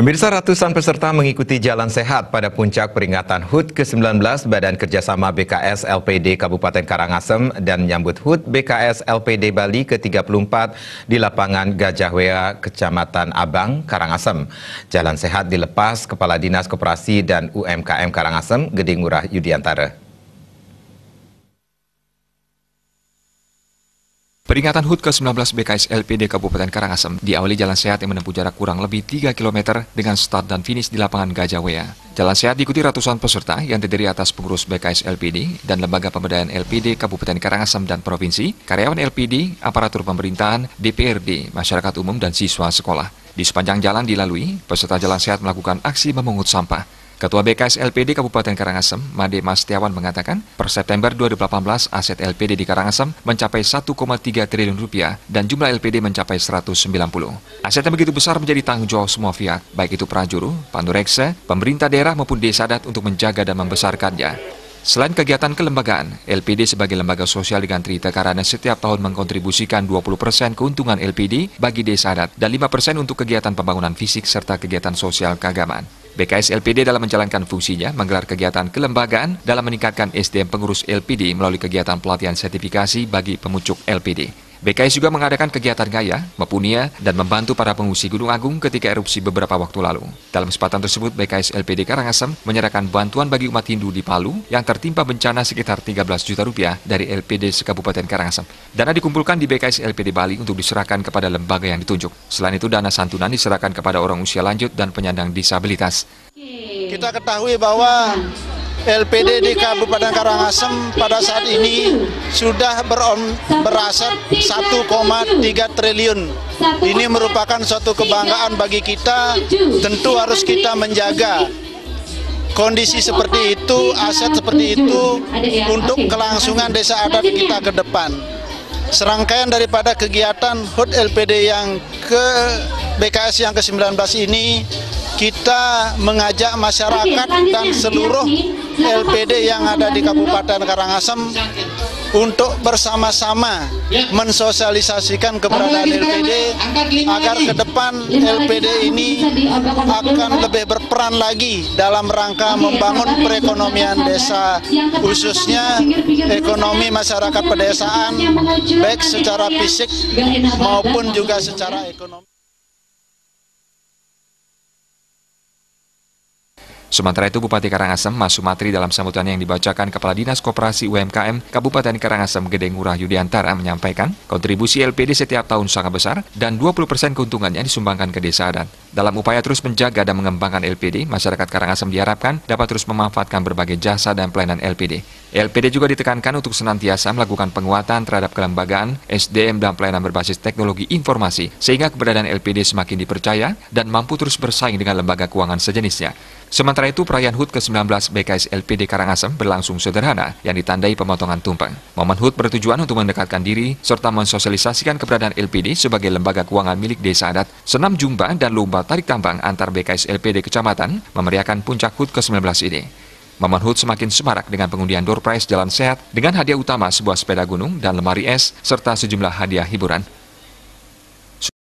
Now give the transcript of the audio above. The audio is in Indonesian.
Pemirsa, ratusan peserta mengikuti Jalan Sehat pada puncak peringatan HUT ke-19 Badan Kerjasama BKS LPD Kabupaten Karangasem dan menyambut HUT BKS LPD Bali ke-34 di lapangan Gajah Wea, Kecamatan Abang, Karangasem. Jalan Sehat dilepas Kepala Dinas Koperasi dan UMKM Karangasem, Gede Ngurah Yudiantara. Peringatan HUT ke-19 BKS LPD Kabupaten Karangasem diawali Jalan Sehat yang menempuh jarak kurang lebih 3 km dengan start dan finish di lapangan Gajah Wea. Jalan Sehat diikuti ratusan peserta yang terdiri atas pengurus BKS LPD dan Lembaga Pemberdayaan LPD Kabupaten Karangasem dan Provinsi, karyawan LPD, aparatur pemerintahan, DPRD, masyarakat umum, dan siswa sekolah. Di sepanjang jalan dilalui, peserta Jalan Sehat melakukan aksi memungut sampah. Ketua BKS LPD Kabupaten Karangasem, Made Mastiawan, mengatakan, per September 2018 aset LPD di Karangasem mencapai 1,3 triliun rupiah dan jumlah LPD mencapai 190. Aset yang begitu besar menjadi tanggung jawab semua pihak, baik itu prajuru, pandureksa, pemerintah daerah maupun desa adat untuk menjaga dan membesarkannya. Selain kegiatan kelembagaan, LPD sebagai lembaga sosial dengan Trita Karana setiap tahun mengkontribusikan 20% keuntungan LPD bagi desa adat dan 5% untuk kegiatan pembangunan fisik serta kegiatan sosial keagamaan. BKS LPD dalam menjalankan fungsinya menggelar kegiatan kelembagaan dalam meningkatkan SDM pengurus LPD melalui kegiatan pelatihan sertifikasi bagi pemucuk LPD. BKS juga mengadakan kegiatan gaya, mepunia, dan membantu para pengungsi Gunung Agung ketika erupsi beberapa waktu lalu. Dalam kesempatan tersebut, BKS LPD Karangasem menyerahkan bantuan bagi umat Hindu di Palu yang tertimpa bencana sekitar 13 juta rupiah dari LPD se-Kabupaten Karangasem. Dana dikumpulkan di BKS LPD Bali untuk diserahkan kepada lembaga yang ditunjuk. Selain itu, dana santunan diserahkan kepada orang usia lanjut dan penyandang disabilitas. Kita ketahui bahwa LPD di Kabupaten Karangasem pada saat ini sudah beraset 1,3 triliun. Ini merupakan suatu kebanggaan bagi kita, tentu harus kita menjaga kondisi seperti itu, aset seperti itu untuk kelangsungan desa adat kita ke depan. Serangkaian daripada kegiatan HUT LPD yang ke BKS yang ke-19 ini, kita mengajak masyarakat dan seluruh LPD yang ada di Kabupaten Karangasem untuk bersama-sama mensosialisasikan keberadaan LPD agar ke depan LPD ini akan lebih berperan lagi dalam rangka membangun perekonomian desa, khususnya ekonomi masyarakat pedesaan, baik secara fisik maupun juga secara ekonomi. Sementara itu, Bupati Karangasem, Mas Sumatri, dalam sambutan yang dibacakan Kepala Dinas Koperasi UMKM Kabupaten Karangasem, Gede Ngurah Yudiantara, menyampaikan kontribusi LPD setiap tahun sangat besar dan 20% keuntungannya disumbangkan ke desa adat. Dalam upaya terus menjaga dan mengembangkan LPD, masyarakat Karangasem diharapkan dapat terus memanfaatkan berbagai jasa dan pelayanan LPD. LPD juga ditekankan untuk senantiasa melakukan penguatan terhadap kelembagaan, SDM, dan pelayanan berbasis teknologi informasi, sehingga keberadaan LPD semakin dipercaya dan mampu terus bersaing dengan lembaga keuangan sejenisnya. Sementara itu, perayaan HUT ke-19 BKS LPD Karangasem berlangsung sederhana yang ditandai pemotongan tumpeng. Momen HUT bertujuan untuk mendekatkan diri serta mensosialisasikan keberadaan LPD sebagai lembaga keuangan milik desa adat. Senam jumba dan lomba tarik tambang antar BKS LPD kecamatan memeriahkan puncak HUT ke-19 ini. Momen HUT semakin semarak dengan pengundian door prize Jalan Sehat dengan hadiah utama sebuah sepeda gunung dan lemari es serta sejumlah hadiah hiburan.